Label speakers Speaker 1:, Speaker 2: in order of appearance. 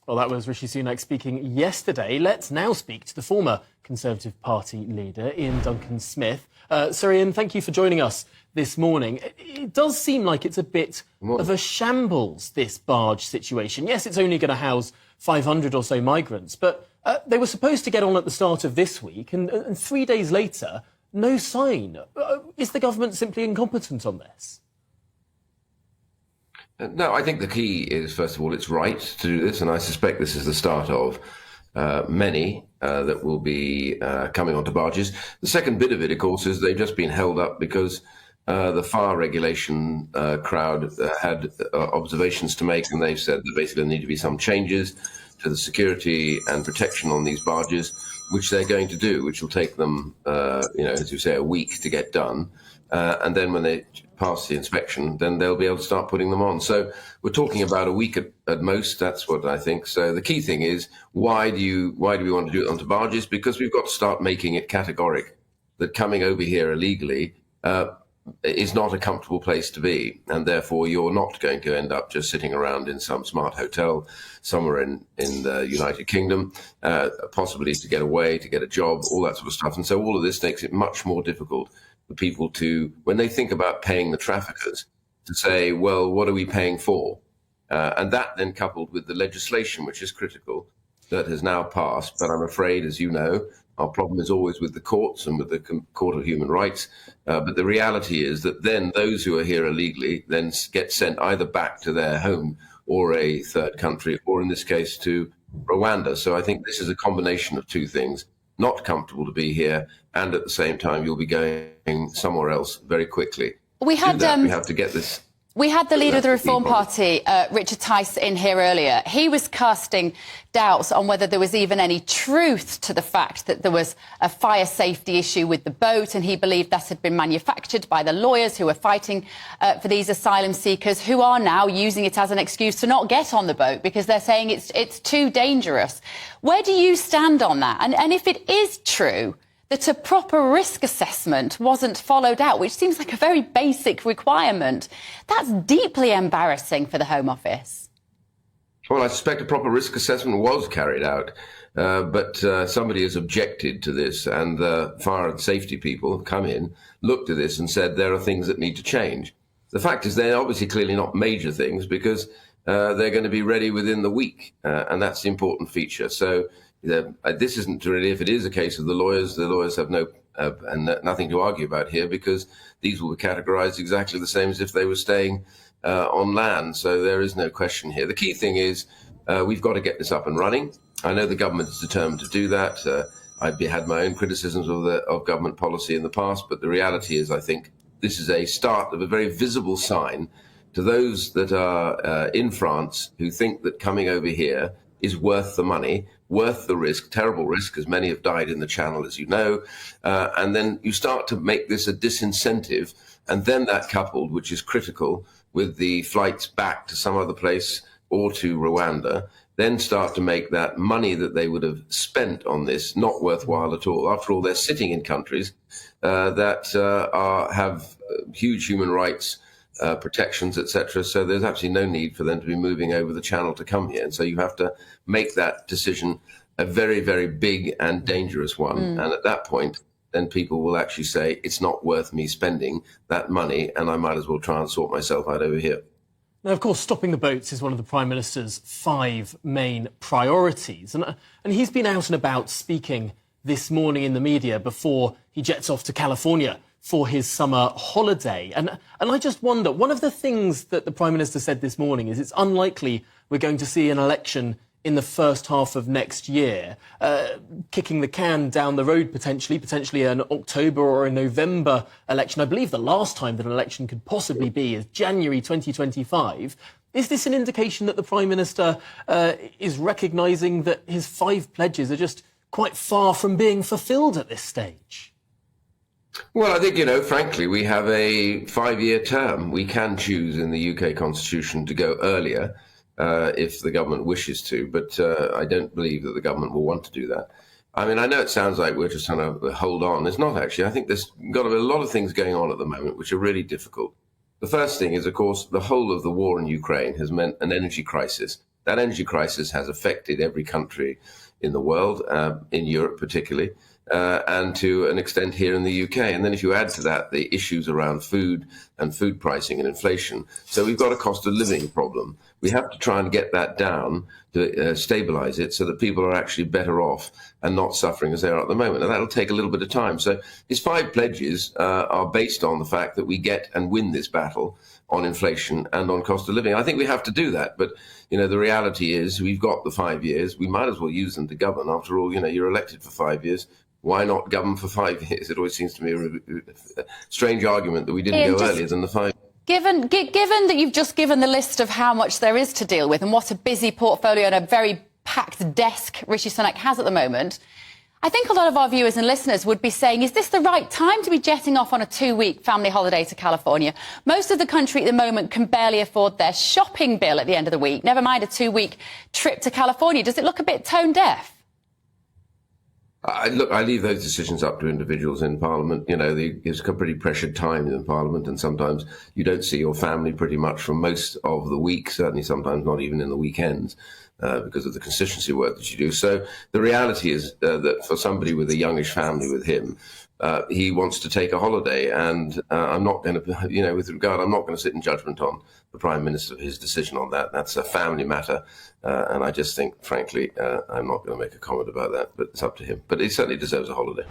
Speaker 1: Well, that was Rishi Sunak speaking yesterday. Let's now speak to the former Conservative Party leader, Iain Duncan Smith. Sir Iain, thank you for joining us this morning. It does seem like it's a bit of a shambles, this barge situation. Yes, it's only going to house 500 or so migrants, but they were supposed to get on at the start of this week, and 3 days later, no sign. Is the government simply incompetent on this?
Speaker 2: No, I think the key is, first of all, it's right to do this, and I suspect this is the start of many that will be coming onto barges. The second bit of it, of course, is they've just been held up because the fire regulation crowd had observations to make, and they've said that basically there need to be some changes to the security and protection on these barges, which they're going to do, which will take them, as you say, a week to get done. And then when they pass the inspection, then they'll be able to start putting them on. So we're talking about a week at most. That's what I think. So the key thing is, why do we want to do it onto barges? Because we've got to start making it categoric that coming over here illegally is not a comfortable place to be, and therefore you're not going to end up just sitting around in some smart hotel somewhere in the United Kingdom, possibly to get away, to get a job, all that sort of stuff. And so all of this makes it much more difficult for people to, when they think about paying the traffickers, to say, well, what are we paying for? And that then coupled with the legislation, which is critical, that has now passed. But I'm afraid, as you know, our problem is always with the courts and with the Court of Human Rights. But the reality is that then those who are here illegally then get sent either back to their home or a third country, or in this case to Rwanda. So I think this is a combination of two things. Not comfortable to be here, and at the same time you'll be going somewhere else very quickly.
Speaker 3: We have
Speaker 2: to get this.
Speaker 3: We had the leader of the Reform Party, Richard Tice, in here earlier. He was casting doubts on whether there was even any truth to the fact that there was a fire safety issue with the boat, and he believed that had been manufactured by the lawyers who were fighting for these asylum seekers, who are now using it as an excuse to not get on the boat because they're saying it's too dangerous. Where do you stand on that? And if it is true that a proper risk assessment wasn't followed out, which seems like a very basic requirement, that's deeply embarrassing for the Home Office.
Speaker 2: Well, I suspect a proper risk assessment was carried out, but somebody has objected to this, and the fire and safety people have come in, looked at this and said there are things that need to change. The fact is they're obviously clearly not major things, because they're going to be ready within the week, and that's the important feature. So this isn't really, if it is a case of the lawyers have nothing to argue about here, because these will be categorized exactly the same as if they were staying on land. So there is no question here. The key thing is we've got to get this up and running. I know the government is determined to do that. I've had my own criticisms of government policy in the past, but the reality is I think this is a start of a very visible sign to those that are in France who think that coming over here is worth the money, worth the risk, terrible risk, because many have died in the Channel, as you know. And then you start to make this a disincentive. And then that coupled, which is critical, with the flights back to some other place or to Rwanda, then start to make that money that they would have spent on this not worthwhile at all. After all, they're sitting in countries that have huge human rights protections, etc. So there's absolutely no need for them to be moving over the Channel to come here. And so you have to make that decision a very, very big and dangerous one. And at that point, then people will actually say, it's not worth me spending that money, and I might as well try and sort myself out over here.
Speaker 1: Now, of course, stopping the boats is one of the Prime Minister's 5 main priorities. And he's been out and about speaking this morning in the media before he jets off to California for his summer holiday. And I just wonder, one of the things that the Prime Minister said this morning is it's unlikely we're going to see an election in the first half of next year, kicking the can down the road, potentially an October or a November election. I believe the last time that an election could possibly be is January 2025. Is this an indication that the Prime Minister is recognising that his 5 pledges are just quite far from being fulfilled at this stage?
Speaker 2: Well, I think, frankly, we have a 5-year term. We can choose in the UK Constitution to go earlier if the government wishes to, but I don't believe that the government will want to do that. I mean, I know it sounds like we're just trying to hold on. It's not actually. I think there's got to be a lot of things going on at the moment which are really difficult. The first thing is, of course, the whole of the war in Ukraine has meant an energy crisis. That energy crisis has affected every country in the world, in Europe particularly, and to an extent here in the UK. And then if you add to that the issues around food and food pricing and inflation, so we've got a cost of living problem. We have to try and get that down to stabilise it so that people are actually better off and not suffering as they are at the moment. And that'll take a little bit of time. So his 5 pledges are based on the fact that we get and win this battle on inflation and on cost of living. I think we have to do that. But, the reality is we've got the 5 years. We might as well use them to govern. After all, you're elected for 5 years. Why not govern for 5 years? It always seems to me a strange argument that we didn't
Speaker 3: Iain,
Speaker 2: go earlier than the 5 years.
Speaker 3: Given that you've just given the list of how much there is to deal with and what a busy portfolio and a very packed desk Rishi Sunak has at the moment, I think a lot of our viewers and listeners would be saying, is this the right time to be jetting off on a 2-week family holiday to California? Most of the country at the moment can barely afford their shopping bill at the end of the week, never mind a 2-week trip to California. Does it look a bit tone deaf?
Speaker 2: I leave those decisions up to individuals in Parliament. It's a pretty pressured time in Parliament, and sometimes you don't see your family pretty much for most of the week, certainly sometimes not even in the weekends, because of the constituency work that you do. So the reality is that for somebody with a youngish family with him, he wants to take a holiday, and I'm not going to, I'm not going to sit in judgment on the Prime Minister for his decision on that. That's a family matter, and I just think, frankly, I'm not going to make a comment about that, but it's up to him. But he certainly deserves a holiday.